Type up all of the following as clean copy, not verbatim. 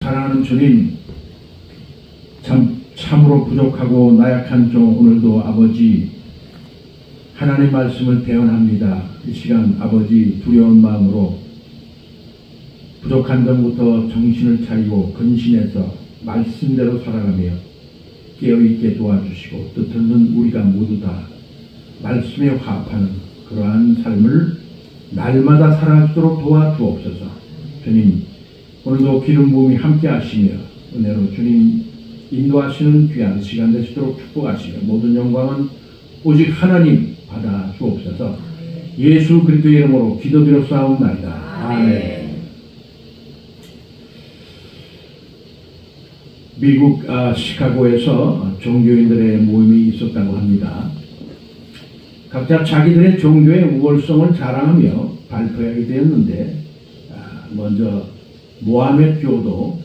사랑하는 주님, 참으로 부족하고 나약한 종 오늘도 아버지 하나님 말씀을 대언합니다. 이 시간 아버지 두려운 마음으로 부족한 점부터 정신을 차리고 근신해서 말씀대로 살아가며 깨어있게 도와주시고 뜻없는 우리가 모두 다 말씀에 화합하는 그러한 삶을 날마다 살아가도록 도와주옵소서. 주님, 오늘도 기름 부음이 함께 하시며 은혜로 주님 인도하시는 귀한 시간 되시도록 축복하시며 모든 영광은 오직 하나님 받아 주옵소서. 예수 그리스도의 이름으로 기도드렸사옵나이다. 아멘. 미국 시카고에서 종교인들의 모임이 있었다고 합니다. 각자 자기들의 종교의 우월성을 자랑하며 발표하게 되었는데 먼저 모하메드 교도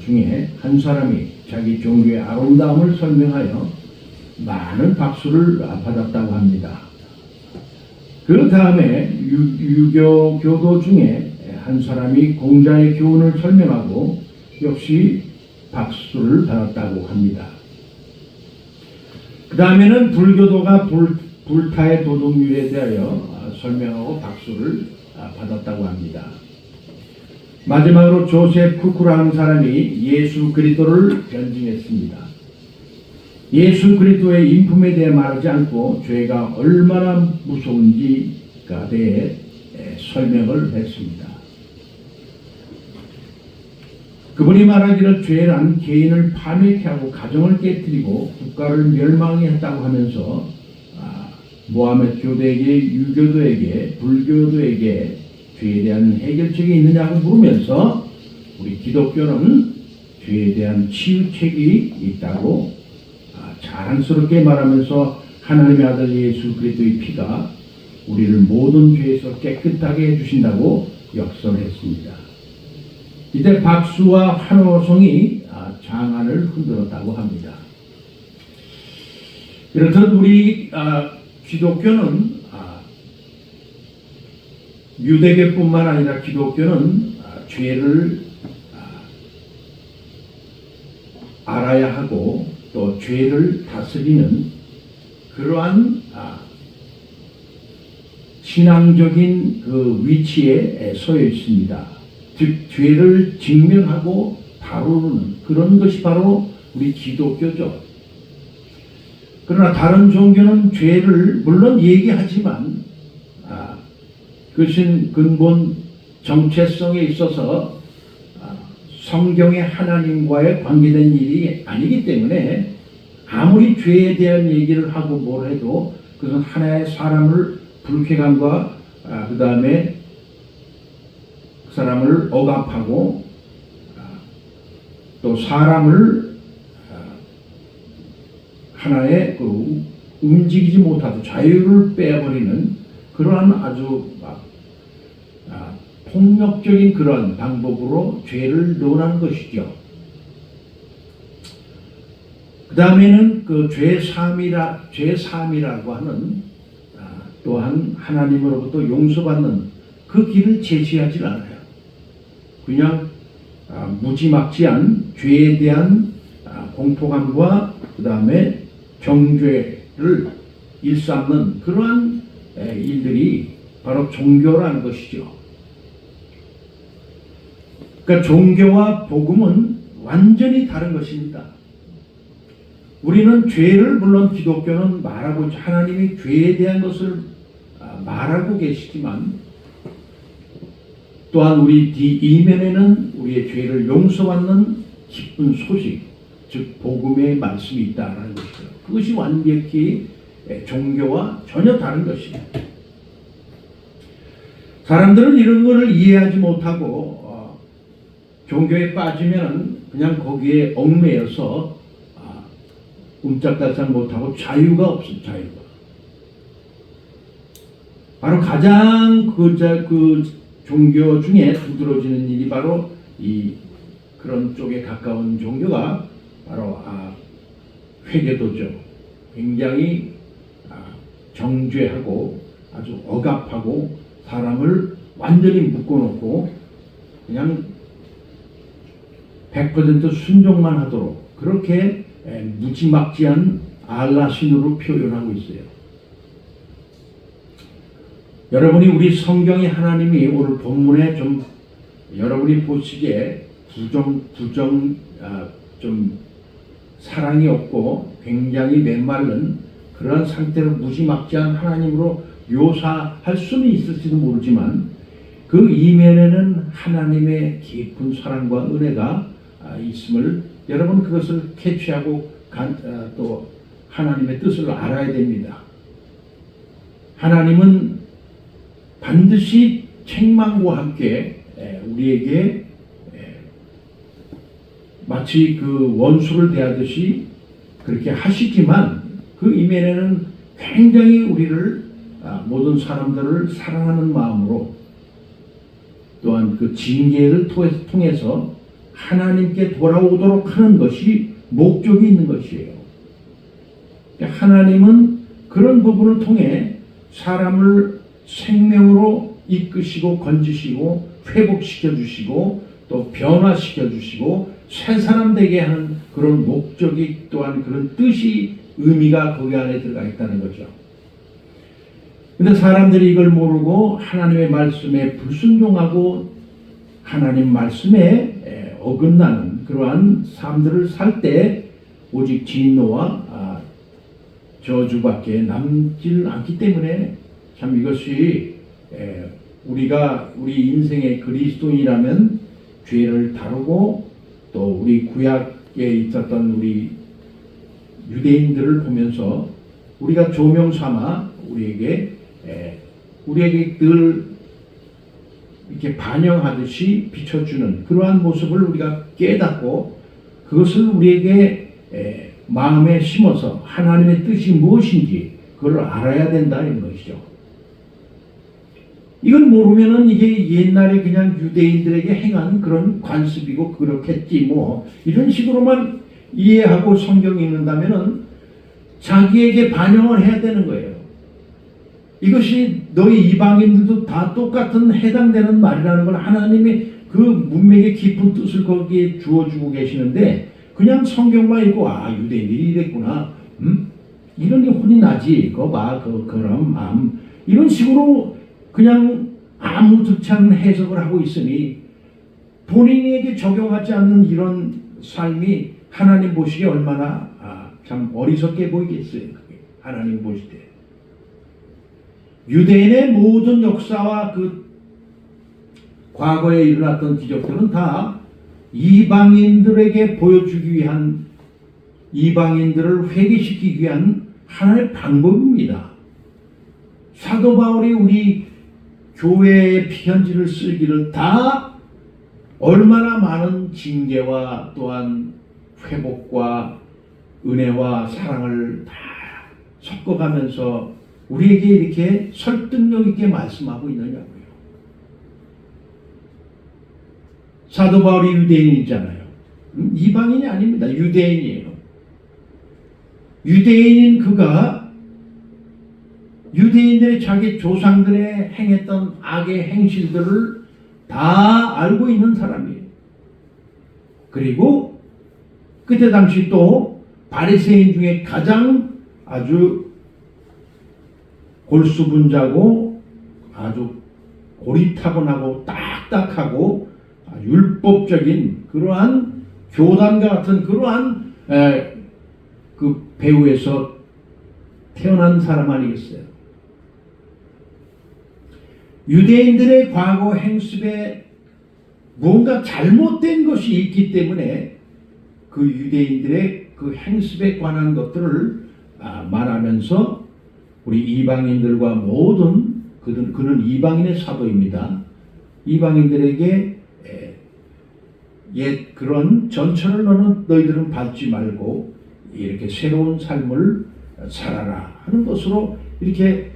중에 한 사람이 자기 종교의 아름다움을 설명하여 많은 박수를 받았다고 합니다. 그 다음에 유교 교도 중에 한 사람이 공자의 교훈을 설명하고 역시 박수를 받았다고 합니다. 그 다음에는 불교도가 불타의 도덕률에 대하여 설명하고 박수를 받았다고 합니다. 마지막으로 조셉 쿠쿠라는 사람이 예수 그리스도를 변증했습니다. 예수 그리스도의 인품에 대해 말하지 않고 죄가 얼마나 무서운지가 대해 설명을 했습니다. 그분이 말하기를 죄란 개인을 파멸케 하고 가정을 깨뜨리고 국가를 멸망하게 했다고 하면서 모하메드 교도에게, 유교도에게, 불교도에게 죄에 대한 해결책이 있느냐고 물으면서 우리 기독교는 죄에 대한 치유책이 있다고 자랑스럽게 말하면서 하나님의 아들 예수 그리스도의 피가 우리를 모든 죄에서 깨끗하게 해주신다고 역설했습니다. 이때 박수와 환호성이 장안을 흔들었다고 합니다. 이렇듯 우리 기독교는 유대교뿐만 아니라 기독교는 죄를 알아야 하고 또 죄를 다스리는 그러한 신앙적인 그 위치에 서 있습니다. 즉 죄를 직면하고 다루는 그런 것이 바로 우리 기독교죠. 그러나 다른 종교는 죄를 물론 얘기하지만 그것은 근본 정체성에 있어서 성경의 하나님과의 관계된 일이 아니기 때문에 아무리 죄에 대한 얘기를 하고 뭘 해도 그것은 하나의 사람을 불쾌감과 그 다음에 그 사람을 억압하고 또 사람을 하나의 그 움직이지 못하고 자유를 빼버리는 그러한 아주 폭력적인 그런 방법으로 죄를 논하는 것이죠. 그 다음에는 그 죄사함이라고 하는 또한 하나님으로부터 용서받는 그 길을 제시하지 않아요. 그냥 무지막지한 죄에 대한 공포감과 그 다음에 정죄를 일삼는 그러한 일들이 바로 종교라는 것이죠. 그러니까 종교와 복음은 완전히 다른 것입니다. 우리는 죄를 물론 기독교는 말하고 하나님이 죄에 대한 것을 말하고 계시지만 또한 우리 이면에는 우리의 죄를 용서받는 기쁜 소식, 즉 복음의 말씀이 있다는 것이죠. 그것이 완벽히 종교와 전혀 다른 것입니다. 사람들은 이런 것을 이해하지 못하고 종교에 빠지면 그냥 거기에 얽매여서 움짝달싹 못하고 자유가 없어요. 자유가. 바로 가장 그 종교 중에 두드러지는 일이 바로 이 그런 쪽에 가까운 종교가 바로 회계도죠. 굉장히 정죄하고 아주 억압하고 사람을 완전히 묶어놓고 그냥 100% 순종만 하도록 그렇게 무지막지한 알라신으로 표현하고 있어요. 여러분이 우리 성경의 하나님이 오늘 본문에 좀 여러분이 보시기에 좀 사랑이 없고 굉장히 메말른 그런 상태로 무지막지한 하나님으로 묘사할 수는 있을지도 모르지만 그 이면에는 하나님의 깊은 사랑과 은혜가 있음을 여러분 그것을 캐치하고 또 하나님의 뜻을 알아야 됩니다. 하나님은 반드시 책망과 함께 우리에게 마치 그 원수를 대하듯이 그렇게 하시지만 그 이면에는 굉장히 우리를 모든 사람들을 사랑하는 마음으로 또한 그 징계를 통해서 하나님께 돌아오도록 하는 것이 목적이 있는 것이에요. 하나님은 그런 부분을 통해 사람을 생명으로 이끄시고 건지시고 회복시켜 주시고 또 변화시켜 주시고 새 사람 되게 하는 그런 목적이 또한 그런 뜻이 의미가 거기 안에 들어가 있다는 거죠. 근데 사람들이 이걸 모르고 하나님의 말씀에 불순종하고 하나님 말씀에 어긋나는 그러한 삶들을 살 때 오직 진노와 저주밖에 남질 않기 때문에 참 이것이 우리 인생의 그리스도인이라면 죄를 다루고 또 우리 구약에 있었던 우리 유대인들을 보면서 우리가 조명 삼아 우리에게 늘 이렇게 반영하듯이 비춰주는 그러한 모습을 우리가 깨닫고 그것을 우리에게 마음에 심어서 하나님의 뜻이 무엇인지 그걸 알아야 된다 이런 것이죠. 이걸 모르면은 이게 옛날에 그냥 유대인들에게 행한 그런 관습이고 그렇겠지 뭐 이런 식으로만 이해하고 성경 읽는다면은 자기에게 반영을 해야 되는 거예요. 이것이 너희 이방인들도 다 똑같은 해당되는 말이라는 걸 하나님이 그 문맥의 깊은 뜻을 거기에 주어주고 계시는데 그냥 성경만 읽고 유대인들이 이랬구나 이런 게 혼이 나지 그럼 이런 식으로 그냥 아무렇지 않은 해석을 하고 있으니 본인에게 적용하지 않는 이런 삶이 하나님 보시기에 얼마나 참 어리석게 보이겠어요. 그게 하나님 보실 때 유대인의 모든 역사와 그 과거에 일어났던 기적들은 다 이방인들에게 보여주기 위한 이방인들을 회개시키기 위한 하나의 방법입니다. 사도 바울이 우리 교회의 편지를 쓰기를 다 얼마나 많은 징계와 또한 회복과 은혜와 사랑을 다 섞어가면서 우리에게 이렇게 설득력 있게 말씀하고 있느냐고요. 사도 바울이 유대인이잖아요. 이방인이 아닙니다. 유대인이에요. 유대인인 그가 유대인들의 자기 조상들의 행했던 악의 행실들을 다 알고 있는 사람이에요. 그리고 그때 당시 또 바리새인 중에 가장 아주 골수분자고 아주 고리타분하고 딱딱하고 율법적인 그러한 교단과 같은 그러한 그 배후에서 태어난 사람 아니겠어요? 유대인들의 과거 행습에 뭔가 잘못된 것이 있기 때문에 그 유대인들의 그 행습에 관한 것들을 말하면서 우리 이방인들과 모든 그는 이방인의 사도입니다. 이방인들에게 옛 그런 전철을 너희들은 밟지 말고 이렇게 새로운 삶을 살아라 하는 것으로 이렇게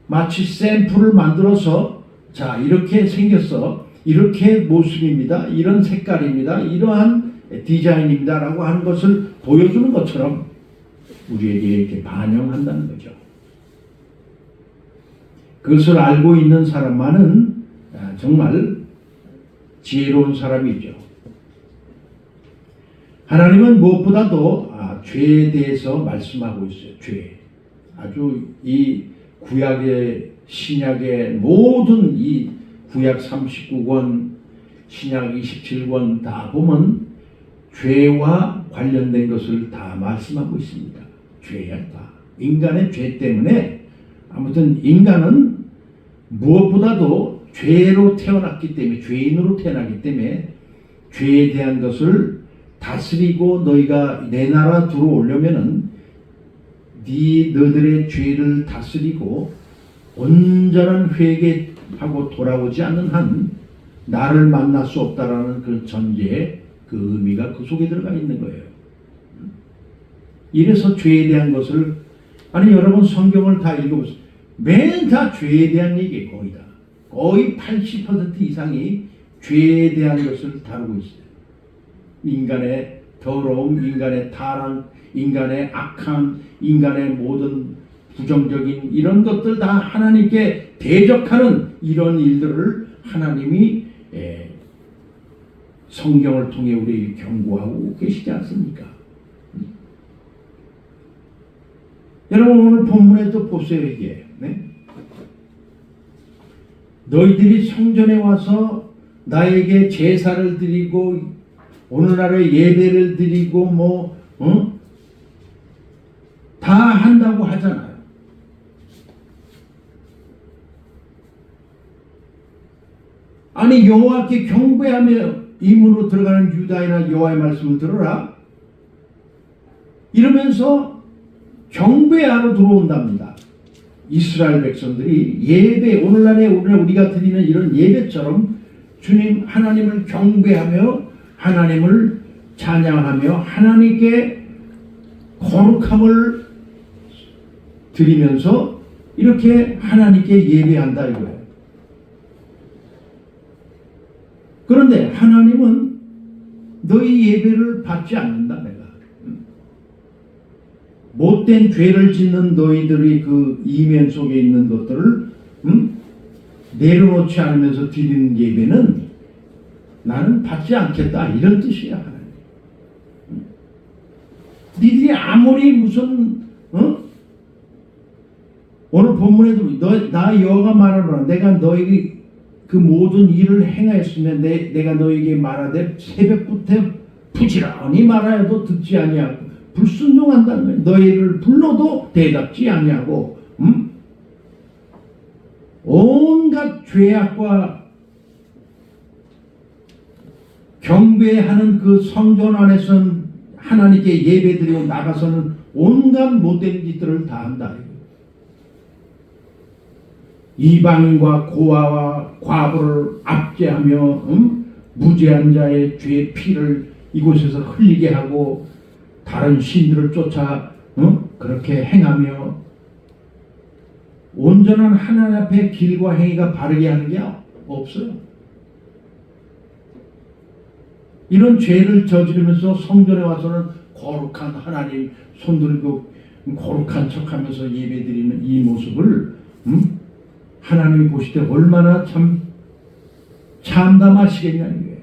마치 샘플을 만들어서 자 이렇게 생겼어 이렇게 모습입니다 이런 색깔입니다 이러한 디자인입니다 라고 하는 것을 보여주는 것처럼 우리에게 이렇게 반영한다는 거죠. 그것을 알고 있는 사람만은 정말 지혜로운 사람이죠. 하나님은 무엇보다도 죄에 대해서 말씀하고 있어요. 죄. 아주 이 구약의 신약의 모든 이 구약 39권 신약 27권 다 보면 죄와 관련된 것을 다 말씀하고 있습니다. 죄야 다. 인간의 죄 때문에 아무튼 인간은 무엇보다도 죄로 태어났기 때문에 죄인으로 태어나기 때문에 죄에 대한 것을 다스리고 너희가 내 나라 들어오려면은 너희들의 죄를 다스리고 온전한 회개하고 돌아오지 않는 한 나를 만날 수 없다라는 그 전제의 그 의미가 그 속에 들어가 있는 거예요. 이래서 죄에 대한 것을 아니 여러분 성경을 다 읽어보세요. 맨 다 죄에 대한 얘기예요. 거의 다. 거의 80% 이상이 죄에 대한 것을 다루고 있어요. 인간의 더러움, 인간의 타락, 인간의 악함, 인간의 모든 부정적인 이런 것들 다 하나님께 대적하는 이런 일들을 하나님이 성경을 통해 우리에게 경고하고 계시지 않습니까? 여러분 오늘 본문에도 보세요. 이게 너희들이 성전에 와서 나에게 제사를 드리고 오늘날의 예배를 드리고 다 한다고 하잖아요. 아니 여호와께 경배하며 이 문으로 들어가는 유다인아 여호와의 말씀을 들어라. 이러면서 경배하러 들어온답니다. 이스라엘 백성들이 예배 오늘날에 우리가 드리는 이런 예배처럼 주님 하나님을 경배하며 하나님을 찬양하며 하나님께 거룩함을 드리면서 이렇게 하나님께 예배한다 이거예요. 그런데 하나님은 너희 예배를 받지 않는다 내가. 못된 죄를 짓는 너희들이 그 이면 속에 있는 것들을 내려놓지 않으면서 드리는 예배는 나는 받지 않겠다 이런 뜻이야. 하나님. 니들이 아무리 무슨 오늘 본문에도 나 여호와가 말하노라 내가 너에게 그 모든 일을 행하였으면 내가 너에게 말하되 새벽부터 부지런히 말하여도 듣지 아니하고 불순종한다는 거예요. 너희를 불러도 대답지 아니하고 온갖 죄악과 경배하는 그 성전 안에서는 하나님께 예배드리고 나가서는 온갖 못된 짓들을 다 한다. 이방인과 고아와 과부를 압제하며 무죄한 자의 죄의 피를 이곳에서 흘리게 하고 다른 신들을 쫓아 그렇게 행하며 온전한 하나님 앞에 길과 행위가 바르게 하는 게 없어요. 이런 죄를 저지르면서 성전에 와서는 거룩한 하나님 손들고 거룩한 척하면서 예배드리는 이 모습을 하나님이 보실 때 얼마나 참 참담하시겠냐 이게.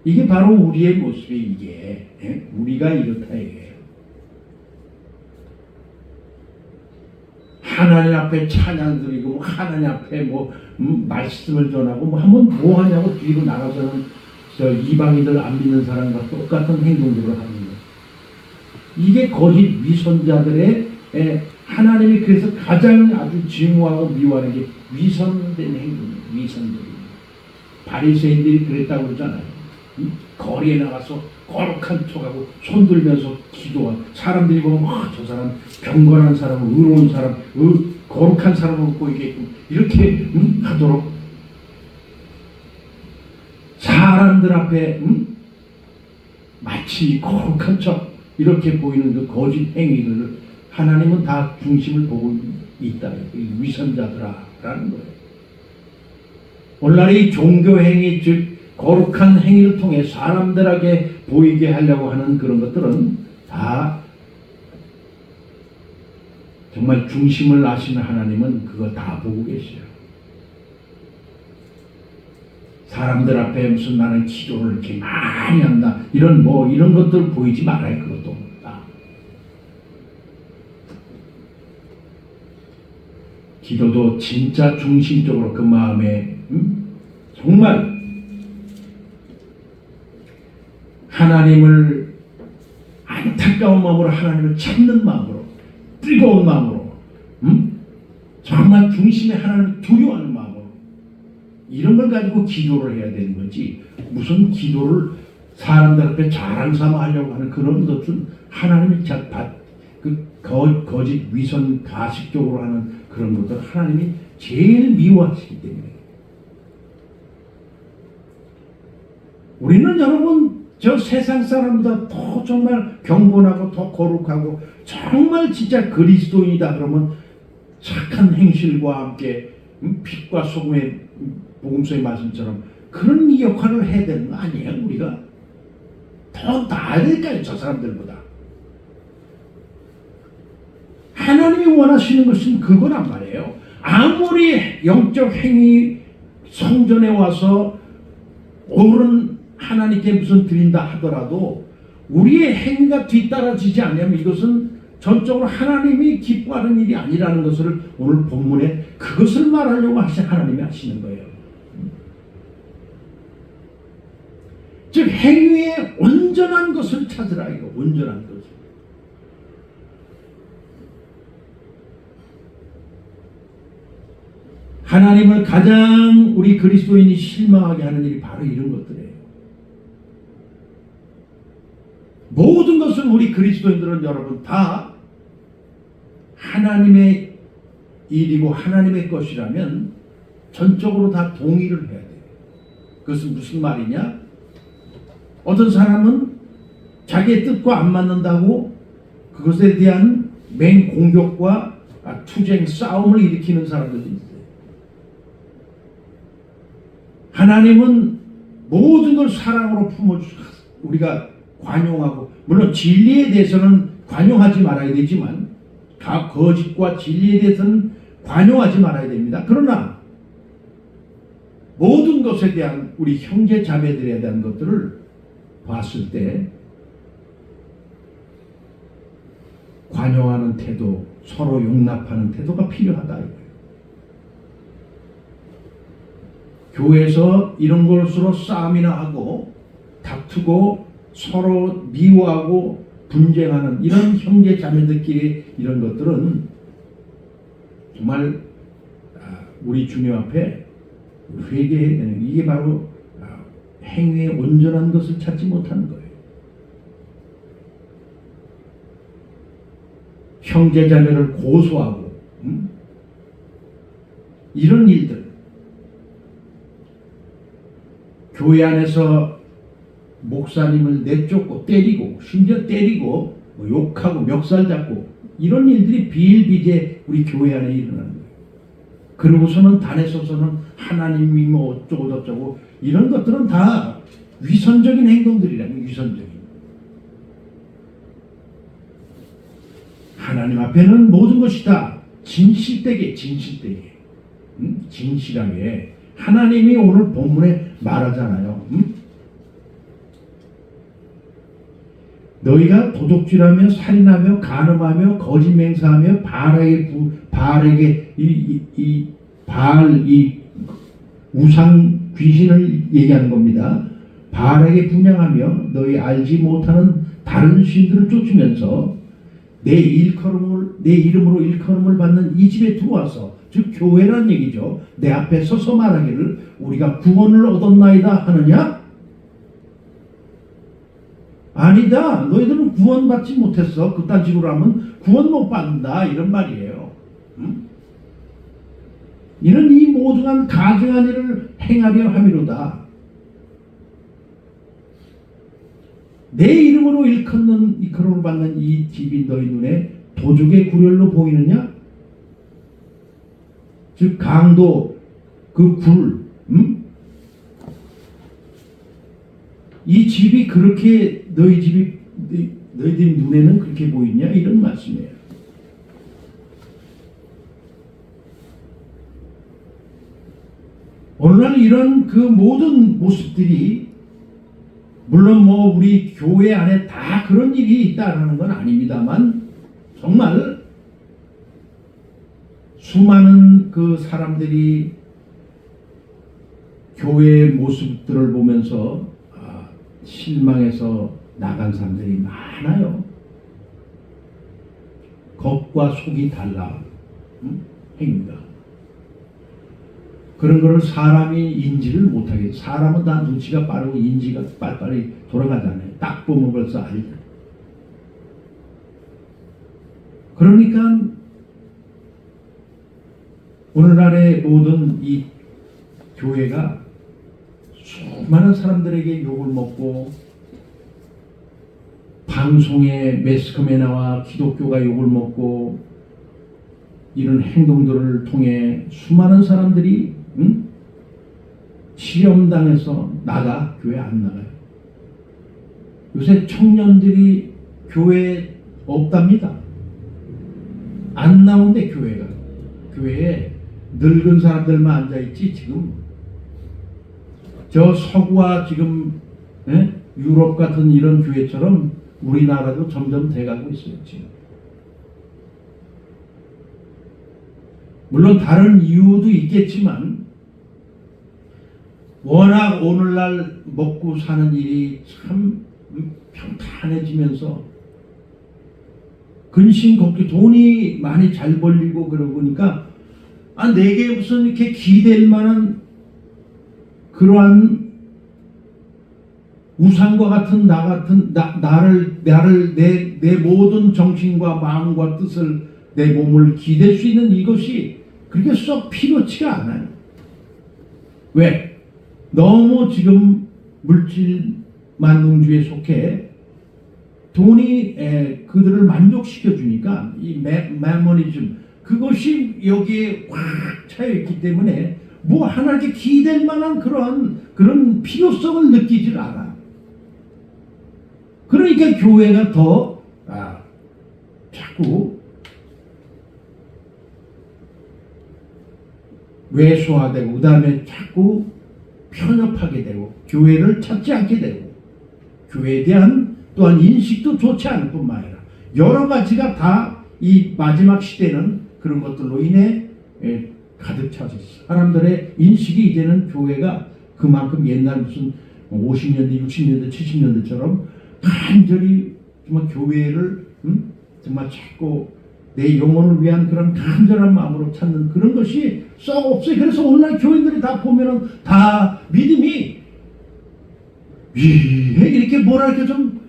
이게 바로 우리의 모습이 이게 우리가 이렇다 이게. 하나님 앞에 찬양 드리고 하나님 앞에 말씀을 전하고 하면 뭐 하냐고 뒤로 나가서는 저 이방인들 안 믿는 사람과 똑같은 행동들을 하는 거예요. 이게 거짓 위선자들의 하나님이 그래서 가장 아주 증오하고 미워하는 게 위선된 행동이에요. 위선적인. 바리새인들이 그랬다고 그러잖아요. 거리에 나가서 거룩한 척하고 손들면서 기도한 사람들이 보면 저 사람 경건한 사람, 의로운 사람, 거룩한 사람으로 보이게끔 이렇게 하도록 사람들 앞에 마치 거룩한 척 이렇게 보이는 그 거짓 행위들을 하나님은 다 중심을 보고 있다. 위선자들아라는 거예요. 오늘날 이 종교 행위 즉 거룩한 행위를 통해 사람들에게 보이게 하려고 하는 그런 것들은 다 정말 중심을 아시는 하나님은 그거 다 보고 계셔요. 사람들 앞에 무슨 나는 기도를 이렇게 많이 많이 한다. 이런 것들 보이지 말아요. 그것도 다. 기도도 진짜 중심적으로 그 마음에 정말 하나님을 안타까운 마음으로 하나님을 찾는 마음으로 뜨거운 마음으로 정말 중심에 하나님을 두려워하는 마음으로 이런 걸 가지고 기도를 해야 되는 거지 무슨 기도를 사람들 앞에 자랑 삼아 하려고 하는 그런 것은 하나님이 거짓 위선 가식적으로 하는 그런 것들 하나님이 제일 미워하시기 때문에 우리는 여러분 저 세상 사람보다 더 정말 경건하고 더 거룩하고 정말 진짜 그리스도인이다 그러면 착한 행실과 함께 빛과 소금의 복음서의 말씀처럼 그런 역할을 해야 되는 거 아니에요? 우리가 더 나아야 될까요? 저 사람들보다. 하나님이 원하시는 것은 그거란 말이에요. 아무리 영적 행위 성전에 와서 옳은 하나님께 무슨 드린다 하더라도 우리의 행위가 뒤따라지지 않으면 이것은 전적으로 하나님이 기뻐하는 일이 아니라는 것을 오늘 본문에 그것을 말하려고 하나님이 하시는 거예요. 즉 행위의 온전한 것을 찾으라 이거 온전한 것을. 하나님을 가장 우리 그리스도인이 실망하게 하는 일이 바로 이런 것들이에요. 모든 것은 우리 그리스도인들은 여러분 다 하나님의 일이고 하나님의 것이라면 전적으로 다 동의를 해야 돼요. 그것은 무슨 말이냐? 어떤 사람은 자기의 뜻과 안 맞는다고 그것에 대한 맹공격과 투쟁, 싸움을 일으키는 사람들도 있어요. 하나님은 모든 걸 사랑으로 품어주시고 우리가 관용하고 물론 진리에 대해서는 관용하지 말아야 되지만 거짓과 진리에 대해서는 관용하지 말아야 됩니다. 그러나 모든 것에 대한 우리 형제 자매들에 대한 것들을 봤을 때 관용하는 태도, 서로 용납하는 태도가 필요하다 이거예요. 교회에서 이런 것으로 싸움이나 하고 다투고 서로 미워하고 분쟁하는 이런 형제 자매들끼리 이런 것들은 정말 우리 주님 앞에 회개해야 되는 이게 바로 행위의 온전한 것을 찾지 못하는 거예요. 형제 자매를 고소하고 이런 일들 교회 안에서 목사님을 내쫓고 때리고 심지어 때리고 욕하고 멱살 잡고 이런 일들이 비일비재 우리 교회 안에 일어나는 거예요. 그러고서는 단에 서서는 하나님이 뭐 어쩌고 저쩌고 이런 것들은 다 위선적인 행동들이라는 위선적인. 하나님 앞에는 모든 것이 다 진실되게 진실하게 하나님이 오늘 본문에 말하잖아요. 너희가 도둑질하며 살인하며 간음하며 거짓 맹세하며 바알에게 바알 우상 귀신을 얘기하는 겁니다. 바알에게 분향하며 너희 알지 못하는 다른 신들을 쫓으면서 내 이름으로 일컬음을 받는 이 집에 들어와서 즉 교회란 얘기죠. 내 앞에 서서 말하기를 우리가 구원을 얻었나이다 하느냐? 아니다. 너희들은 구원받지 못했어. 그딴 식으로 하면 구원 못 받는다. 이런 말이에요. 이는 이 모든 가증한 일을 행하려 함이로다. 내 이름으로 일컬음을 받는 이 집이 너희 눈에 도적의 구렬로 보이느냐? 즉 강도 그 굴, 이 집이 그렇게 너희들 눈에는 그렇게 보이냐? 이런 말씀이에요. 오늘날 이런 그 모든 모습들이 물론 뭐 우리 교회 안에 다 그런 일이 있다는 건 아닙니다만 정말 수많은 그 사람들이 교회의 모습들을 보면서 실망해서 나간 사람들이 많아요. 겉과 속이 달라. 행위가. 그런 거를 사람이 인지를 못하겠죠. 사람은 다 눈치가 빠르고 인지가 빨리빨리 돌아가잖아요. 딱 보면 벌써 알죠. 그러니까 오늘날의 모든 이 교회가 수많은 사람들에게 욕을 먹고 방송에 매스컴에 나와 기독교가 욕을 먹고 이런 행동들을 통해 수많은 사람들이 시험당해서 나가 교회 안 나가요. 요새 청년들이 교회에 없답니다. 안 나온대 교회가. 교회에 늙은 사람들만 앉아있지 지금 저 서구와 지금 유럽 같은 이런 교회처럼 우리나라도 점점 돼가고 있어요 지금. 물론 다른 이유도 있겠지만 워낙 오늘날 먹고 사는 일이 참 평탄해지면서 근심 걱정 돈이 많이 잘 벌리고 그러고 보니까 내게 무슨 이렇게 기댈 만한 그러한 우상과 같은 나를 내 모든 정신과 마음과 뜻을 내 몸을 기댈 수 있는 이것이 그렇게 썩 필요치가 않아요. 왜? 너무 지금 물질 만능주의에 속해 돈이 그들을 만족시켜 주니까 이 매머니즘 그것이 여기에 확 차여 있기 때문에 뭐 하나님께 기댈 만한 그런 필요성을 느끼질 않아. 그러니까 교회가 더 자꾸 왜소화되고 그 다음에 자꾸 편협하게 되고 교회를 찾지 않게 되고 교회에 대한 또한 인식도 좋지 않을 뿐만 아니라 여러 가지가 다 이 마지막 시대는 그런 것들로 인해 가득 차서 사람들의 인식이 이제는 교회가 그만큼 옛날 무슨 50년대, 60년대, 70년대처럼 간절히 정말 교회를 정말 찾고 내 영혼을 위한 그런 간절한 마음으로 찾는 그런 것이 썩 없어요. 그래서 오늘날 교인들이 다 보면은 다 믿음이 이렇게 뭐랄까 좀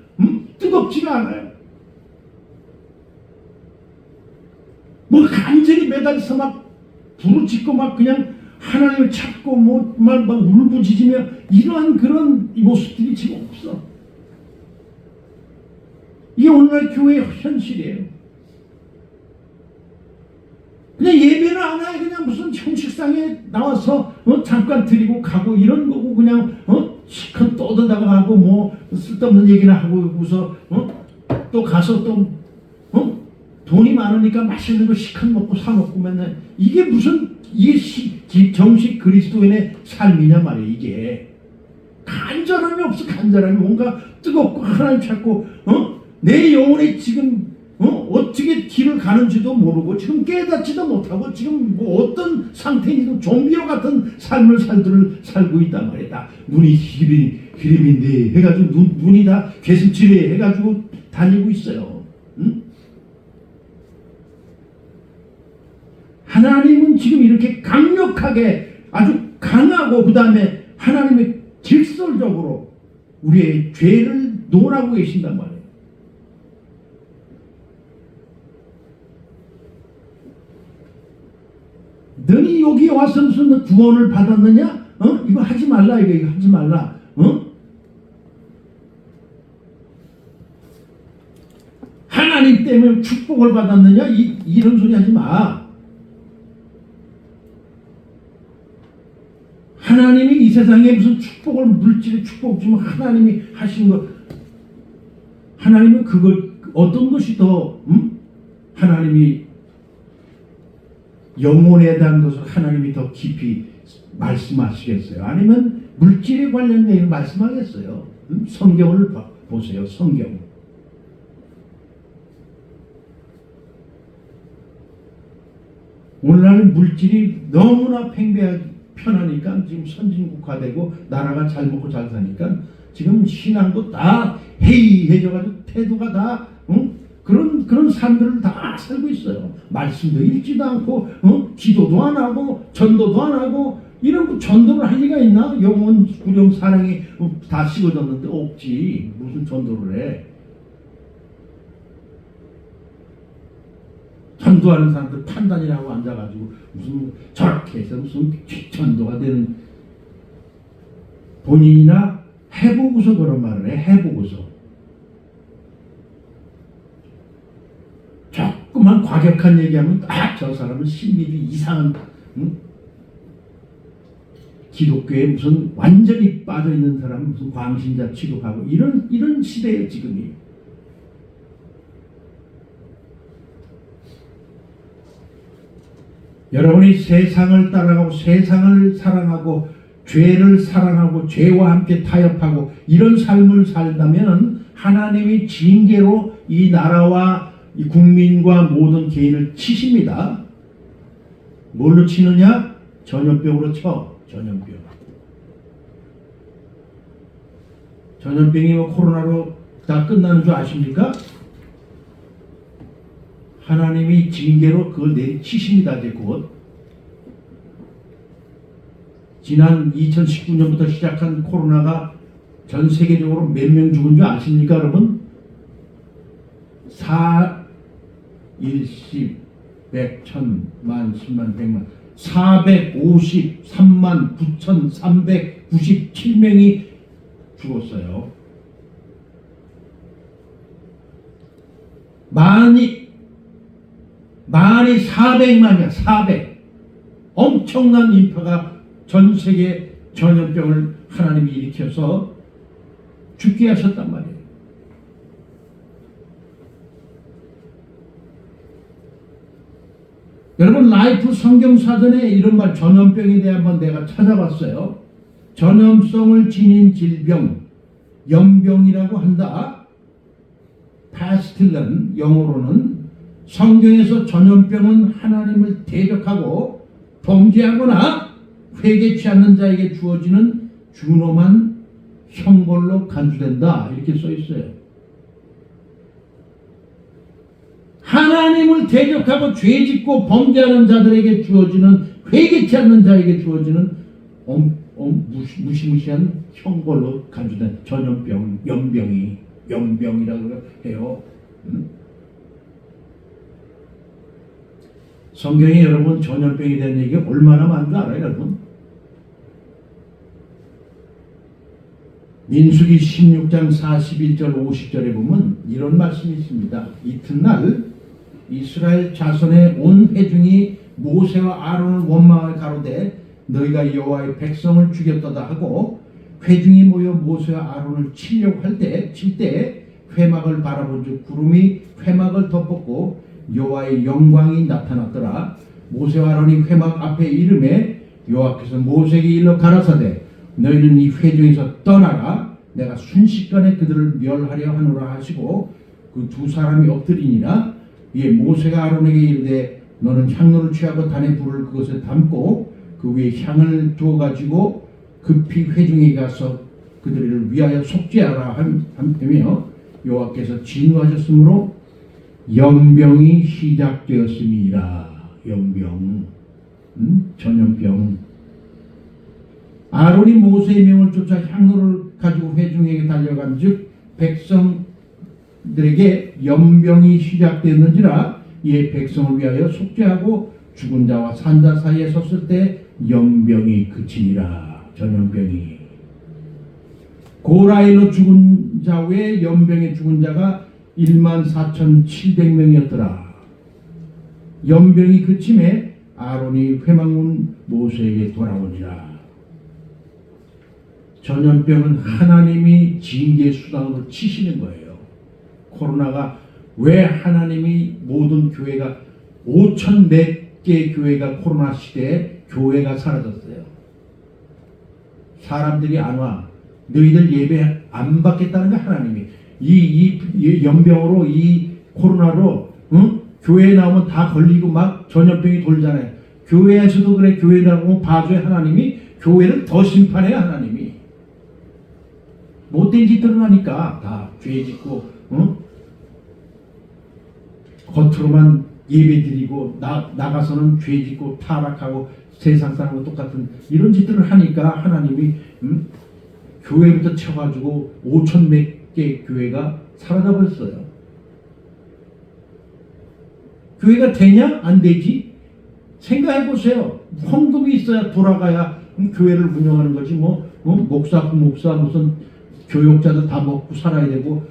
뜨겁지가 않아요. 뭐 간절히 매달려서 막 부르짖고 막 그냥 하나님을 찾고 막 울부짖으며 이러한 그런 모습들이 지금 없어. 이게 오늘날 교회의 현실이에요. 그냥 예배는 안 해. 그냥 무슨 형식상에 나와서 잠깐 드리고 가고 이런 거고 그냥 시컷 떠들다가 가고 뭐 쓸데없는 얘기나 하고 웃어 또 가서 또 돈이 많으니까 맛있는 거 시컷 먹고 사 먹고 맨날 이게 무슨 이게 정식 그리스도인의 삶이냐 말이에요. 이게 간절함이 없어. 간절함이 뭔가 뜨겁고 하나님 찾고 내 영혼에 지금 어떻게 길을 가는지도 모르고 지금 깨닫지도 못하고 지금 뭐 어떤 상태인지도 좀비와 같은 삶을 살고 있단 말이야. 눈이 기름인데 해가지고 눈이 다 괴습질해 해가지고 다니고 있어요. 하나님은 지금 이렇게 강력하게 아주 강하고 그 다음에 하나님의 직설적으로 우리의 죄를 논하고 계신단 말이에요. 너니 여기 와서 무슨 구원을 받았느냐? 이거 하지 말라. 이거 하지 말라. 하나님 때문에 축복을 받았느냐? 이런 소리 하지 마. 하나님이 이 세상에 무슨 축복을 물질의 축복 주면 하나님이 하신 것 하나님은 그걸 어떤 것이 더 하나님이 영혼에 대한 것을 하나님이 더 깊이 말씀하시겠어요? 아니면 물질에 관련된 말씀하겠어요? 성경을 보세요. 성경. 오늘날은 물질이 너무나 팽배하게 편하니까 지금 선진국화되고 나라가 잘 먹고 잘 사니까 지금 신앙도 다 해이해져가지고 태도가 다 그런 삶들을 다 살고 있어요. 말씀도 읽지도 않고 기도도 안 하고 전도도 안 하고 이런 전도를 할 리가 있나? 영혼 구령 사랑이 다 식어졌는데 없지. 무슨 전도를 해? 전도하는 사람들 판단이라고 앉아가지고 무슨 저렇게 해서 무슨 전도가 되는, 본인이나 해보고서 그런 말을 해. 해보고서 조금만 과격한 얘기하면 저 사람은 신비주 이상한 기독교에 무슨 완전히 빠져있는 사람은 무슨 광신자 취급하고 이런 시대에 지금이. 여러분이 세상을 따라가고 세상을 사랑하고 죄를 사랑하고 죄와 함께 타협하고 이런 삶을 살다면 하나님이 징계로 이 나라와 이 국민과 모든 개인을 치십니다. 뭘로 치느냐? 전염병으로 쳐. 전염병. 전염병이 코로나로 다 끝나는 줄 아십니까? 하나님이 징계로 그걸 내치십니다. 이제 곧. 지난 2019년부터 시작한 코로나가 전 세계적으로 몇 명 죽은 줄 아십니까, 여러분? 4, 1, 10, 100, 1000, 만, 10만, 100만 453만 9,397명이 죽었어요. 만이 400만이야. 400. 엄청난 인파가 전 세계 전염병을 하나님이 일으켜서 죽게 하셨단 말이에요. 여러분, 라이프 성경사전에 이런 말, 전염병에 대한 건 내가 찾아봤어요. 전염성을 지닌 질병, 염병이라고 한다. 파스틸런, 영어로는. 성경에서 전염병은 하나님을 대적하고 범죄하거나 회개치 않는 자에게 주어지는 준엄한 형벌로 간주된다. 이렇게 써 있어요. 하나님을 대적하고 죄짓고 범죄하는 자들에게 주어지는, 회개치 않는 자에게 주어지는 무시무시한 형벌로 간주된 전염병, 염병이라고 해요. 성경에 여러분 전염병에 대한 얘기가 얼마나 많은 줄 알아요, 여러분? 민수기 16장 41절 50절에 보면 이런 말씀이 있습니다. 이튿날 이스라엘 자손의 온 회중이 모세와 아론을 원망하여 가로되 너희가 여호와의 백성을 죽였도다 하고 회중이 모여 모세와 아론을 치려고 칠 때 회막을 바라본즉 구름이 회막을 덮었고 여호와의 영광이 나타났더라. 모세와 아론이 회막 앞에 이르매 여호와께서 모세에게 일러 가라사대 너희는 이 회중에서 떠나라. 내가 순식간에 그들을 멸하려 하노라 하시고 그 두 사람이 엎드리니라. 이에 모세가 아론에게 이르되 너는 향로를 취하고 단의 불을 그것에 담고 그 위에 향을 두어 가지고 급히 회중에게 가서 그들을 위하여 속죄하라 하며 여호와께서 진노하셨으므로 염병이 시작되었음이라. 염병, 전염병. 아론이 모세의 명을 쫓아 향로를 가지고 회중에게 달려간즉 백성들에게 염병이 시작되었는지라. 이에 백성을 위하여 속죄하고 죽은 자와 산자 사이에 섰을 때 염병이 그치니라. 전염병이. 고라일로 죽은 자 외에 염병에 죽은 자가 14,700명이었더라. 염병이 그침에 아론이 회막문 모세에게 돌아오니라. 전염병은 하나님이 징계 수단으로 치시는 거예요. 코로나가 왜 하나님이 모든 교회가 5,000 몇 개 교회가 코로나 시대에 교회가 사라졌어요. 사람들이 안 와. 너희들 예배 안 받겠다는 거 하나님이. 이 연병으로 이 코로나로 교회에 나오면 다 걸리고 막 전염병이 돌잖아요. 교회에서도 그래. 교회 나오면 봐줘야 하나님이 교회를 더 심판해요. 하나님이. 못된 짓들을 하니까 다 죄 짓고 겉으로만 예배 드리고 나가서는 죄 짓고 타락하고 세상 사람과 똑같은 이런 짓들을 하니까 하나님이 교회부터 쳐가지고 5천 몇 개 교회가 사라져버렸어요. 교회가 되냐? 안 되지? 생각해보세요. 헌금이 있어야 돌아가야 교회를 운영하는 거지. 목사, 부목사, 무슨 교육자도 다 먹고 살아야 되고,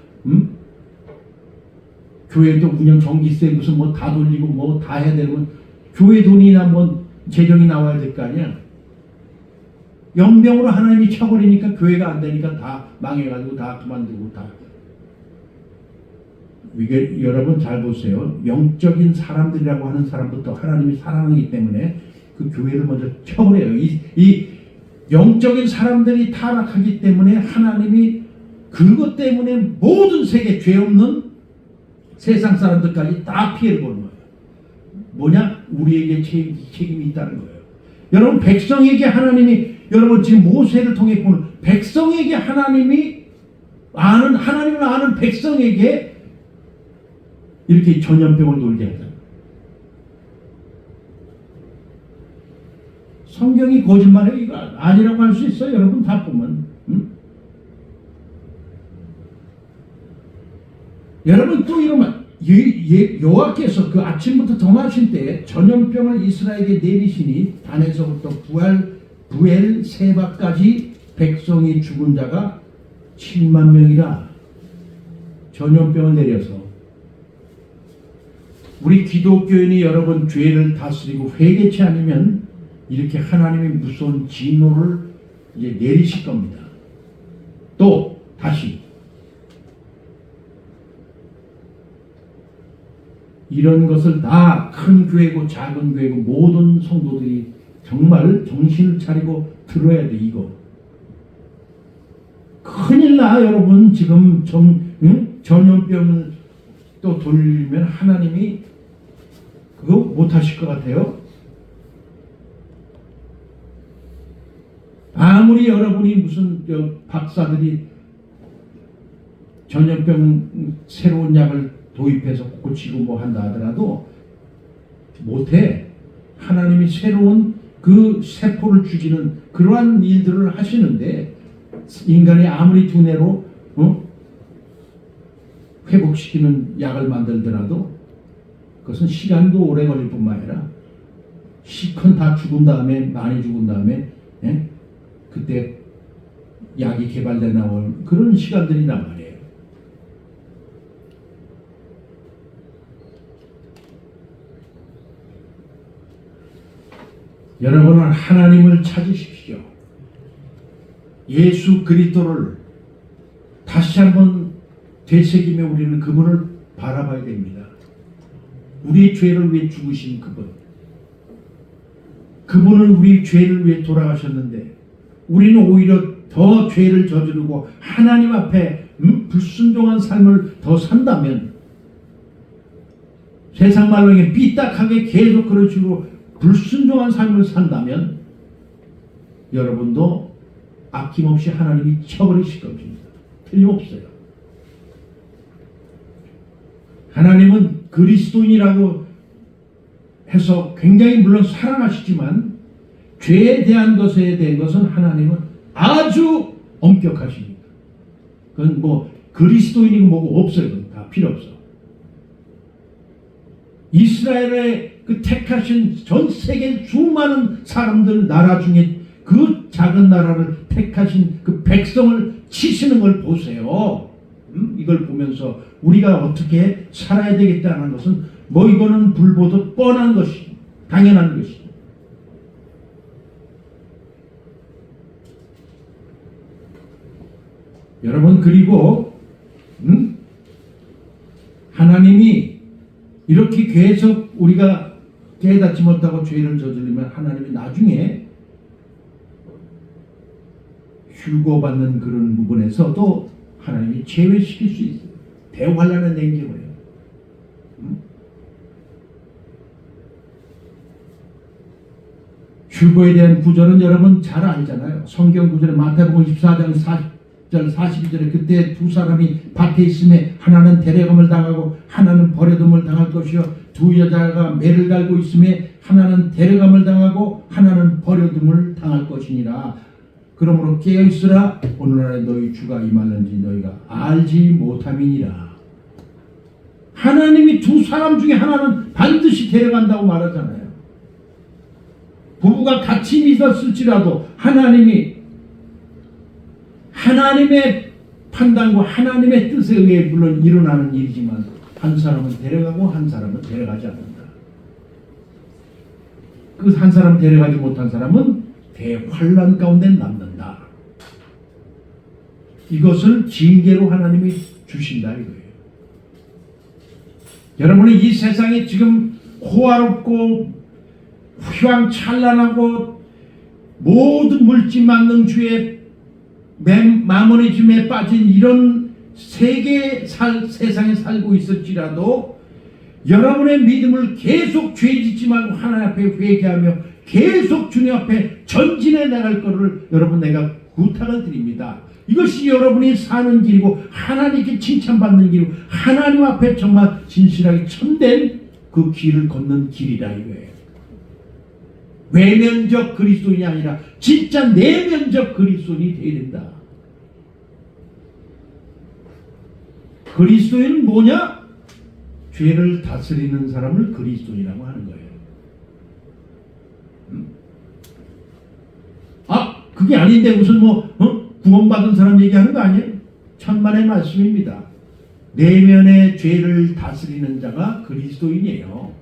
교회도 운영 전기세 무슨 다 돌리고 다 해야 되면 교회 돈이나 재정이 나와야 될 거 아니야. 연병으로 하나님이 쳐버리니까 교회가 안 되니까 다 망해가지고 다 그만두고 다. 이게 여러분 잘 보세요. 영적인 사람들이라고 하는 사람부터 하나님이 사랑하기 때문에 그 교회를 먼저 쳐버려요. 이 영적인 사람들이 타락하기 때문에 하나님이 그것 때문에 모든 세계 죄 없는 세상 사람들까지 다 피해를 보는 거예요. 뭐냐? 우리에게 책임이 있다는 거예요. 여러분 백성에게 하나님이 여러분 지금 모세를 통해 보는 백성에게 하나님을 아는 백성에게 이렇게 전염병을 돌게 하다. 성경이 거짓말해요. 이거 아니라고 할 수 있어요. 여러분 다 보면. 여러분 또 이러면 여호와께서 그 아침부터 정하신 때에 전염병을 이스라엘에게 내리시니 단에서부터 부엘세바까지 백성이 죽은 자가 7만 명이라. 전염병을 내려서 우리 기독교인이 여러분 죄를 다스리고 회개치 않으면 이렇게 하나님의 무서운 진노를 이제 내리실 겁니다. 또 다시 이런 것을 다 큰 교회고 작은 교회고 모든 성도들이 정말 정신을 차리고 들어야 돼. 이거 큰일 나. 여러분 지금 전염병을 또 돌리면 하나님이 그거 못하실 것 같아요. 아무리 여러분이 무슨 박사들이 전염병 새로운 약을 도입해서 고치고 한다 하더라도 못해. 하나님이 새로운 그 세포를 죽이는 그러한 일들을 하시는데 인간이 아무리 두뇌로 회복시키는 약을 만들더라도 그것은 시간도 오래 걸릴 뿐만 아니라 시컨 다 죽은 다음에 많이 죽은 다음에 그때 약이 개발돼 나올 그런 시간들이란 말이에요. 여러분은 하나님을 찾으십시오. 예수 그리스도를 다시 한번 되새기며 우리는 그분을 바라봐야 됩니다. 우리의 죄를 위해 죽으신 그분은 우리 죄를 위해 돌아가셨는데 우리는 오히려 더 죄를 저지르고 하나님 앞에 불순종한 삶을 더 산다면, 세상 말로 삐딱하게 계속 그런 식으로 불순종한 삶을 산다면 여러분도 아낌없이 하나님이 쳐버리실 겁니다. 틀림없어요. 하나님은 그리스도인이라고 해서 굉장히 물론 사랑하시지만 죄에 대한 것에 대한 것은 하나님은 아주 엄격하십니다. 그건 그리스도인이고 뭐고 없어요. 그건 다 필요 없어. 이스라엘의 그 택하신 전 세계 수많은 사람들 나라 중에 그 작은 나라를 택하신 그 백성을 치시는 걸 보세요. 이걸 보면서 우리가 어떻게 살아야 되겠다는 것은 이거는 불보듯 뻔한 것이 당연한 것이. 여러분 그리고 하나님이 이렇게 계속 우리가 깨닫지 못하고 죄를 저지르면 하나님이 나중에 휴고받는 그런 부분에서도 하나님이 제외시킬 수 있어요. 대환란의 냉경을요. 휴거에 대한 구절은 여러분 잘 알잖아요. 성경 구절에 마태복음 24장 40절 42절에 그때 두 사람이 밭에 있음에 하나는 데려감을 당하고 하나는 버려둠을 당할 것이요 두 여자가 매를 갈고 있음에 하나는 데려감을 당하고 하나는 버려둠을 당할 것이니라. 그러므로 깨어있으라. 오늘날에 너희 주가 임하는지 너희가 알지 못함이니라. 하나님이 두 사람 중에 하나는 반드시 데려간다고 말하잖아요. 부부가 같이 믿었을지라도 하나님의 판단과 하나님의 뜻에 의해 물론 일어나는 일이지만 한 사람은 데려가고 한 사람은 데려가지 않는다. 그 한 사람 데려가지 못한 사람은 대환란 가운데 남는다. 이것을 징계로 하나님이 주신다 이거예요. 여러분이 이 세상에 지금 호화롭고 휘황찬란하고 모든 물질 만능주의 마모니즘에 빠진 이런 세상에 살고 있을지라도 여러분의 믿음을 계속 죄짓지 말고 하나님 앞에 회개하며 계속 주님 앞에 전진해 나갈 것을 여러분 내가 부탁을 드립니다. 이것이 여러분이 사는 길이고 하나님께 칭찬받는 길이고 하나님 앞에 정말 진실하게 참된 그 길을 걷는 길이다 이거예요. 외면적 그리스도인이 아니라 진짜 내면적 그리스도인이 되어야 된다. 그리스도인은 뭐냐? 죄를 다스리는 사람을 그리스도인이라고 하는 거예요. 그게 아닌데 무슨 구원받은 사람 얘기하는 거 아니에요? 천만의 말씀입니다. 내면의 죄를 다스리는 자가 그리스도인이에요.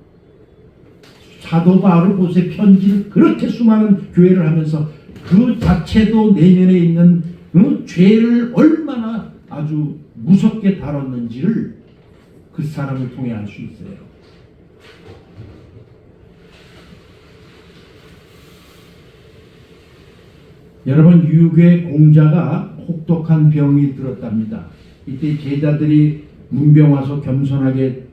사도 바울을 보세요. 편지를 그렇게 수많은 교회를 하면서 그 자체도 내면에 있는 죄를 얼마나 아주 무섭게 다뤘는지를 그 사람을 통해 알 수 있어요. 여러분 유괴 공자가 혹독한 병이 들었답니다. 이때 제자들이 문병 와서 겸손하게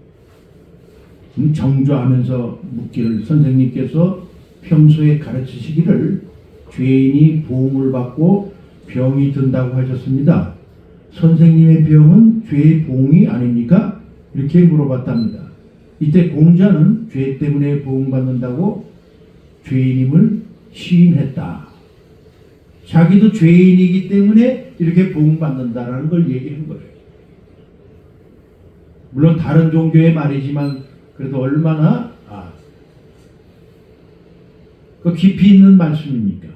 정조하면서 묻기를 선생님께서 평소에 가르치시기를 죄인이 보응을 받고 병이 든다고 하셨습니다. 선생님의 병은 죄의 보응이 아닙니까? 이렇게 물어봤답니다. 이때 공자는 죄 때문에 보응받는다고 죄인임을 시인했다. 자기도 죄인이기 때문에 이렇게 보응받는다라는 걸 얘기한 거예요. 물론 다른 종교의 말이지만 그래도 얼마나 그 깊이 있는 말씀입니까?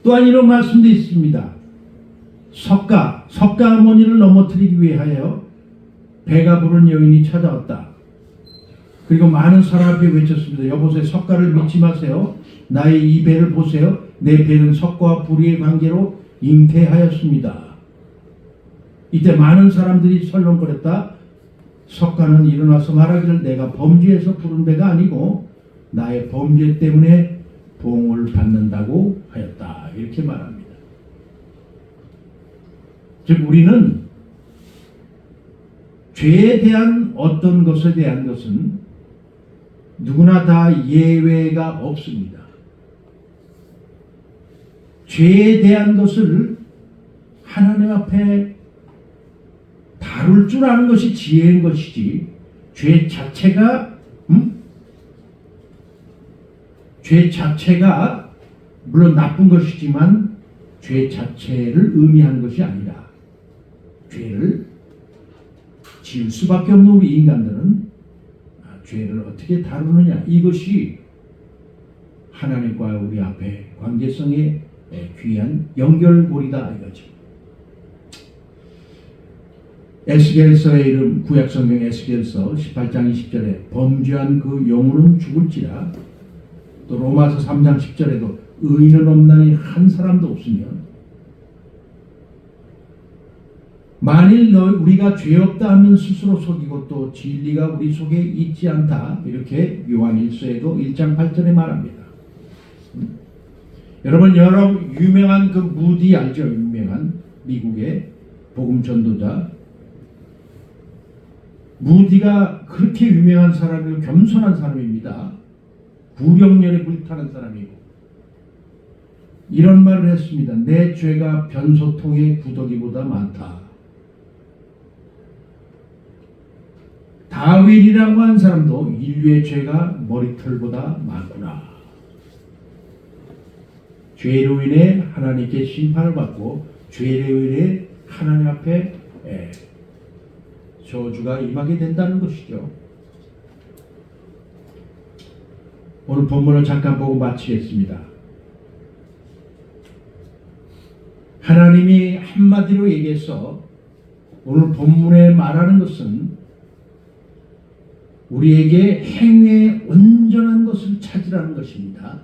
또한 이런 말씀도 있습니다. 석가 어머니를 넘어뜨리기 위하여 배가 부른 여인이 찾아왔다. 그리고 많은 사람 앞에 외쳤습니다. 여보세요, 석가를 믿지 마세요. 나의 이 배를 보세요. 내 배는 석가와 불의의 관계로 잉태하였습니다. 이때 많은 사람들이 설렁거렸다. 석가는 일어나서 말하기를 내가 범죄해서 부른 배가 아니고 나의 범죄 때문에 보응을 받는다고 하였다. 이렇게 말합니다. 즉 우리는 죄에 대한 어떤 것에 대한 것은 누구나 다 예외가 없습니다. 죄에 대한 것을 하나님 앞에 다룰 줄 아는 것이 지혜인 것이지 죄 자체가 물론 나쁜 것이지만 죄 자체를 의미하는 것이 아니라 죄를 지을 수밖에 없는 우리 인간들은 죄를 어떻게 다루느냐, 이것이 하나님과 우리 앞에 관계성의 귀한 연결고리다 이거죠. 에스겔서의 이름, 구약성경 에스겔서 18장 20절에 범죄한 그 영혼은 죽을지라, 또 로마서 3장 10절에도 의인은 없나니 한 사람도 없으면, 만일 우리가 죄 없다 하면 스스로 속이고 또 진리가 우리 속에 있지 않다, 이렇게 요한일서에도 1장 8절에 말합니다. 여러분 유명한 그 무디 알죠? 유명한 미국의 복음 전도자 무디가 그렇게 유명한 사람이고 겸손한 사람입니다. 구령열에 불타는 사람이고 이런 말을 했습니다. 내 죄가 변소통의 구더기보다 많다. 다윗이라고 한 사람도 인류의 죄가 머리털보다 많구나. 죄로 인해 하나님께 심판을 받고 죄로 인해 하나님 앞에 저주가 임하게 된다는 것이죠. 오늘 본문을 잠깐 보고 마치겠습니다. 하나님이 한마디로 얘기해서 오늘 본문에 말하는 것은 우리에게 행위의 온전한 것을 찾으라는 것입니다.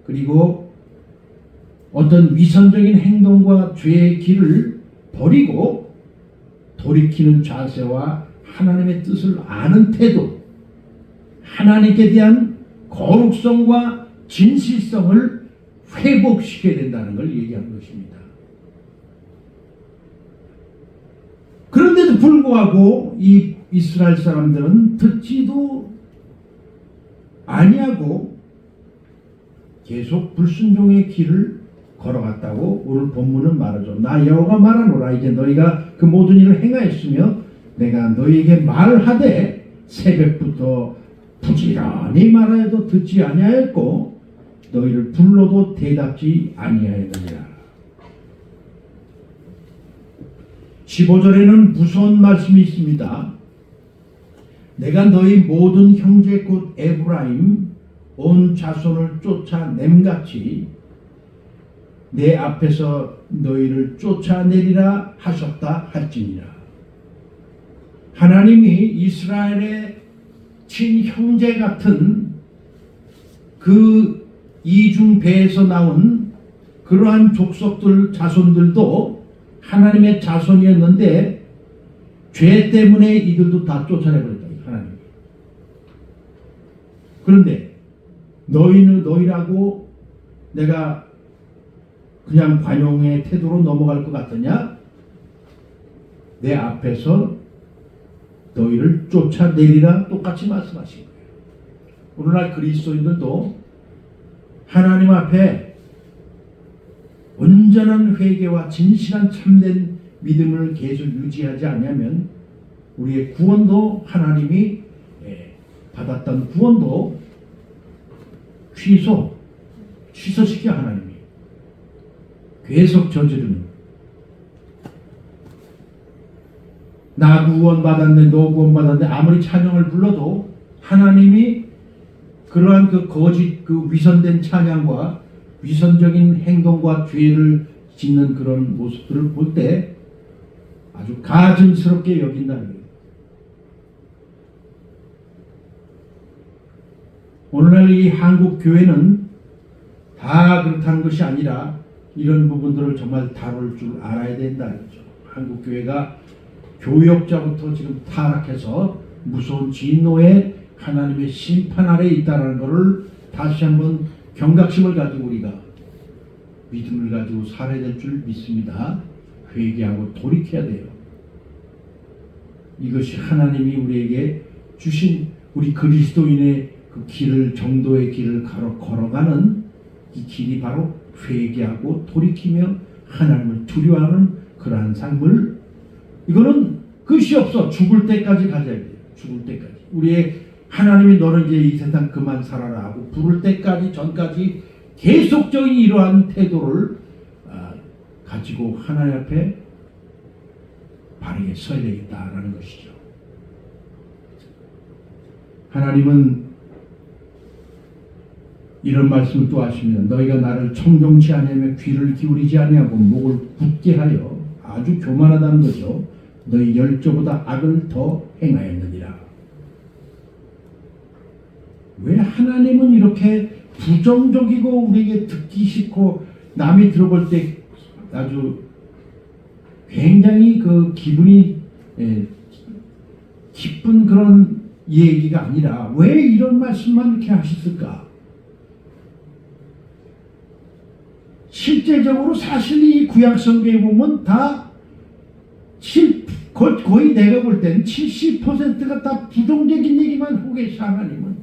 그리고 어떤 위선적인 행동과 죄의 길을 버리고 돌이키는 자세와 하나님의 뜻을 아는 태도, 하나님께 대한 거룩성과 진실성을 회복시켜야 된다는 걸 얘기하는 것입니다. 그런데도 불구하고 이 이스라엘 사람들은 듣지도 아니하고 계속 불순종의 길을 걸어갔다고 오늘 본문은 말하죠. 나 여호와가 말하노라. 이제 너희가 그 모든 일을 행하였으며 내가 너희에게 말하되 새벽부터 부지런히 말하여도 듣지 아니하였고 너희를 불러도 대답지 아니하였느니라. 15절에는 무서운 말씀이 있습니다. 내가 너희 모든 형제 곧 에브라임 온 자손을 쫓아냄같이 내 앞에서 너희를 쫓아내리라 하셨다 할지니라. 하나님이 이스라엘의 친형제 같은 그 이중 배에서 나온 그러한 족속들 자손들도 하나님의 자손이었는데 죄 때문에 이들도 다 쫓아내버렸다. 하나님. 그런데 너희라고 내가 그냥 관용의 태도로 넘어갈 것 같으냐? 내 앞에서 너희를 쫓아내리라 똑같이 말씀하신 거예요. 오늘날 그리스도인들도 하나님 앞에 온전한 회개와 진실한 참된 믿음을 계속 유지하지 않으면 우리의 구원도 하나님이 받았던 구원도 취소시켜 하나님이 계속 저지르는 나 구원 받았네 너 구원 받았네 아무리 찬양을 불러도 하나님이 그러한 그 거짓 그 위선된 찬양과 위선적인 행동과 죄를 짓는 그런 모습들을 볼 때 아주 가증스럽게 여긴다는 거예요. 오늘날 이 한국 교회는 다 그렇다는 것이 아니라 이런 부분들을 정말 다룰 줄 알아야 된다는 거죠. 한국 교회가 교역자부터 지금 타락해서 무서운 진노의 하나님의 심판 아래에 있다는 것을 다시 한번 경각심을 가지고 우리가 믿음을 가지고 살아야 될 줄 믿습니다. 회개하고 돌이켜야 돼요. 이것이 하나님이 우리에게 주신 우리 그리스도인의 그 길을 정도의 길을 걸어가는 이 길이 바로 회개하고 돌이키며 하나님을 두려워하는 그러한 삶을 이거는 끝이 없어. 죽을 때까지 가져야 돼요. 죽을 때까지. 우리의 하나님이 너는 이제 이 세상 그만 살아라 하고 부를 때까지 전까지 계속적인 이러한 태도를 가지고 하나님 앞에 바르게 서야 되겠다라는 것이죠. 하나님은 이런 말씀을 또 하십니다. 너희가 나를 청종치 아니하며 귀를 기울이지 아니하고 목을 굳게 하여 아주 교만하다는 거죠. 너희 열조보다 악을 더 행하였느니라. 왜 하나님은 이렇게 부정적이고 우리에게 듣기 싫고 남이 들어볼 때 아주 굉장히 그 기분이 기쁜 그런 얘기가 아니라 왜 이런 말씀만 이렇게 하셨을까? 실제적으로 사실 이 구약 성경에 보면 다 거의 내가 볼 때는 70%가 다 부정적인 얘기만 하고 계시. 하나님은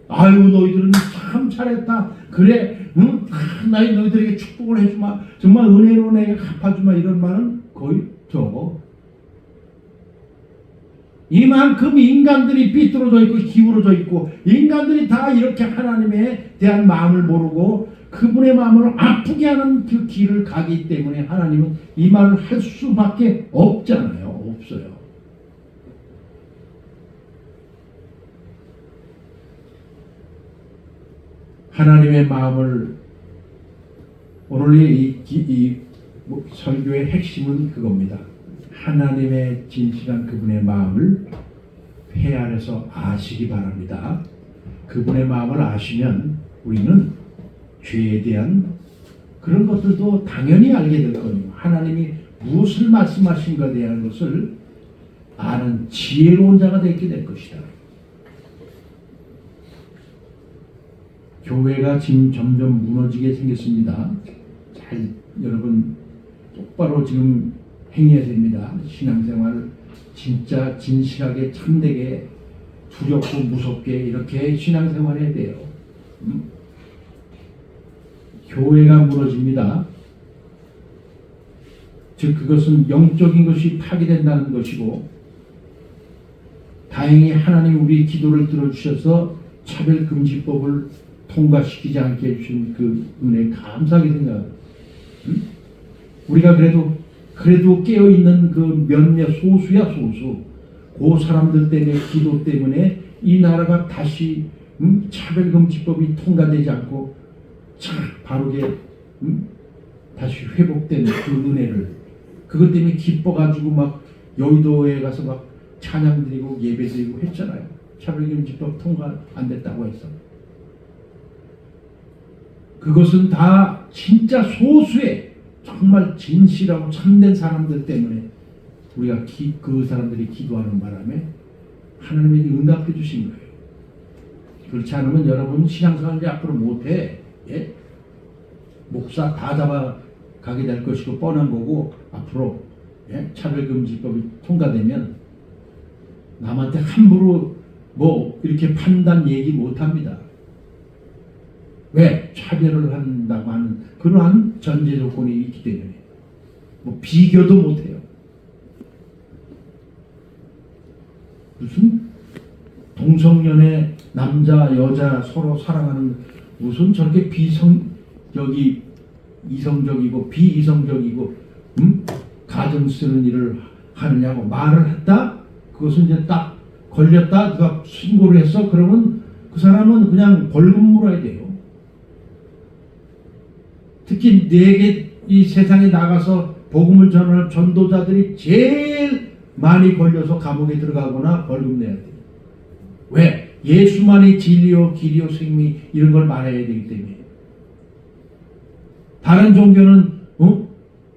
아유 너희들은 참 잘했다. 그래 응? 너희들에게 축복을 해주마. 정말 은혜로 내가 갚아주마. 이런 말은 거의 적어. 이만큼 인간들이 삐뚤어져 있고 기울어져 있고 인간들이 다 이렇게 하나님에 대한 마음을 모르고 그분의 마음을 아프게 하는 그 길을 가기 때문에 하나님은 이 말을 할 수밖에 없잖아요. 없어요. 하나님의 마음을 오늘 이 설교의 핵심은 그겁니다. 하나님의 진실한 그분의 마음을 헤아려서 아시기 바랍니다. 그분의 마음을 아시면 우리는 죄에 대한 그런 것들도 당연히 알게 될 거예요. 하나님이 무엇을 말씀하신 것에 대한 것을 아는 지혜로운 자가 되게 될 것이다. 교회가 지금 점점 무너지게 생겼습니다. 잘 여러분 똑바로 지금 행해야 됩니다. 신앙생활을 진짜 진실하게 참되게 두렵고 무섭게 이렇게 신앙생활해야 돼요. 교회가 무너집니다. 즉 그것은 영적인 것이 파괴된다는 것이고 다행히 하나님 우리 기도를 들어주셔서 차별금지법을 통과시키지 않게 해주신 그 은혜 감사하게 생각합니다. 우리가 그래도 깨어있는 그 몇몇 소수야 소수. 그 사람들 때문에 기도 때문에 이 나라가 다시 차별금지법이 통과되지 않고 참 바르게 다시 회복된 그 은혜를 그것 때문에 기뻐가지고 막 여의도에 가서 막 찬양드리고 예배드리고 했잖아요. 차별금지법 통과 안 됐다고 해서. 그것은 다 진짜 소수의 정말 진실하고 참된 사람들 때문에 우리가 그 사람들이 기도하는 바람에 하나님이 응답해 주신 거예요. 그렇지 않으면 여러분 신앙생활 이제 앞으로 못해. 예? 목사 다 잡아가게 될 것이고 뻔한 거고 앞으로 예? 차별금지법이 통과되면 남한테 함부로 뭐 이렇게 판단 얘기 못합니다. 왜? 차별을 한다고 하는 그러한 전제 조건이 있기 때문에 뭐 비교도 못해요. 무슨 동성연애 남자 여자 서로 사랑하는 무슨 저렇게 이성적이고 비이성적이고 가정 쓰는 일을 하느냐고 말을 했다. 그것은 이제 딱 걸렸다. 누가 신고를 했어. 그러면 그 사람은 그냥 벌금 물어야 돼요. 특히 내게 이 세상에 나가서 복음을 전하는 전도자들이 제일 많이 걸려서 감옥에 들어가거나 벌금 내야 돼요. 왜? 예수만이 진리요 길이요 생미 이런 걸 말해야 되기 때문에. 다른 종교는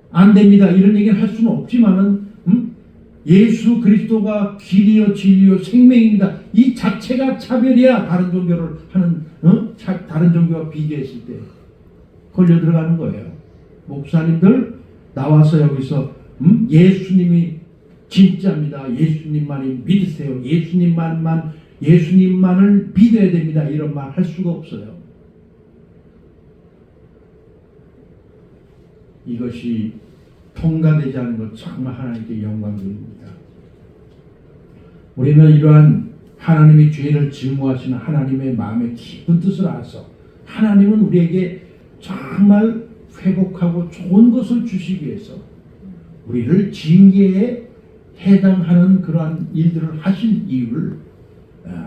안 됩니다 이런 얘기를 할 수는 없지만은 예수 그리스도가 길이요 진리요 생명입니다. 이 자체가 차별이야. 다른 종교를 하는 다른 종교와 비교했을 때 걸려 들어가는 거예요. 목사님들 나와서 여기서 예수님이 진짜입니다. 예수님만이 믿으세요. 예수님만을 믿어야 됩니다. 이런 말 할 수가 없어요. 이것이 통과되지 않은 것 정말 하나님께 영광입니다. 우리는 이러한 하나님의 죄를 증오하시는 하나님의 마음의 깊은 뜻을 알아서 하나님은 우리에게 정말 회복하고 좋은 것을 주시기 위해서 우리를 징계에 해당하는 그러한 일들을 하신 이유를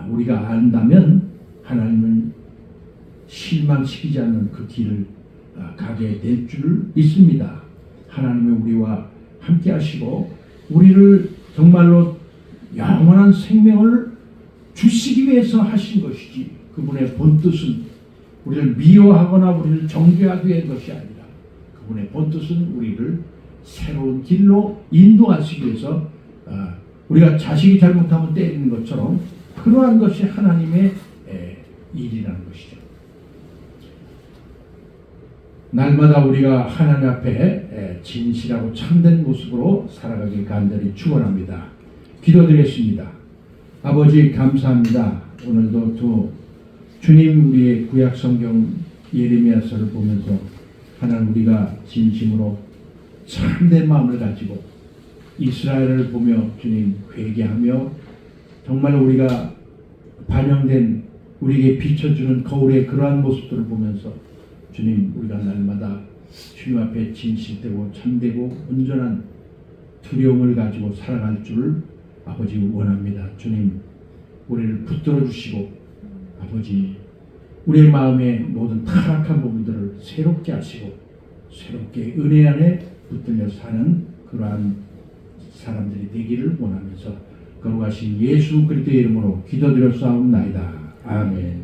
우리가 안다면 하나님은 실망시키지 않는 그 길을 가게 될 줄 믿습니다. 하나님은 우리와 함께 하시고 우리를 정말로 영원한 생명을 주시기 위해서 하신 것이지 그분의 본뜻은 우리를 미워하거나 우리를 정죄하기 위한 것이 아니라 그분의 본뜻은 우리를 새로운 길로 인도하시기 위해서 우리가 자식이 잘못하면 때리는 것처럼 그러한 것이 하나님의 일이라는 것이죠. 날마다 우리가 하나님 앞에 진실하고 참된 모습으로 살아가길 간절히 축원합니다. 기도드리겠습니다. 아버지 감사합니다. 오늘도 또 주님 우리의 구약 성경 예레미야서를 보면서 하나님 우리가 진심으로 참된 마음을 가지고 이스라엘을 보며 주님 회개하며 정말 우리가 반영된 우리에게 비춰주는 거울의 그러한 모습들을 보면서 주님 우리가 날마다 주님 앞에 진실되고 참되고 온전한 두려움을 가지고 살아갈 줄 아버지 원합니다. 주님 우리를 붙들어 주시고 아버지 우리의 마음의 모든 타락한 부분들을 새롭게 하시고 새롭게 은혜 안에 붙들려 사는 그러한 사람들이 되기를 원하면서 거룩하신 예수 그리스도의 이름으로 기도드렸사옵나이다. 아멘.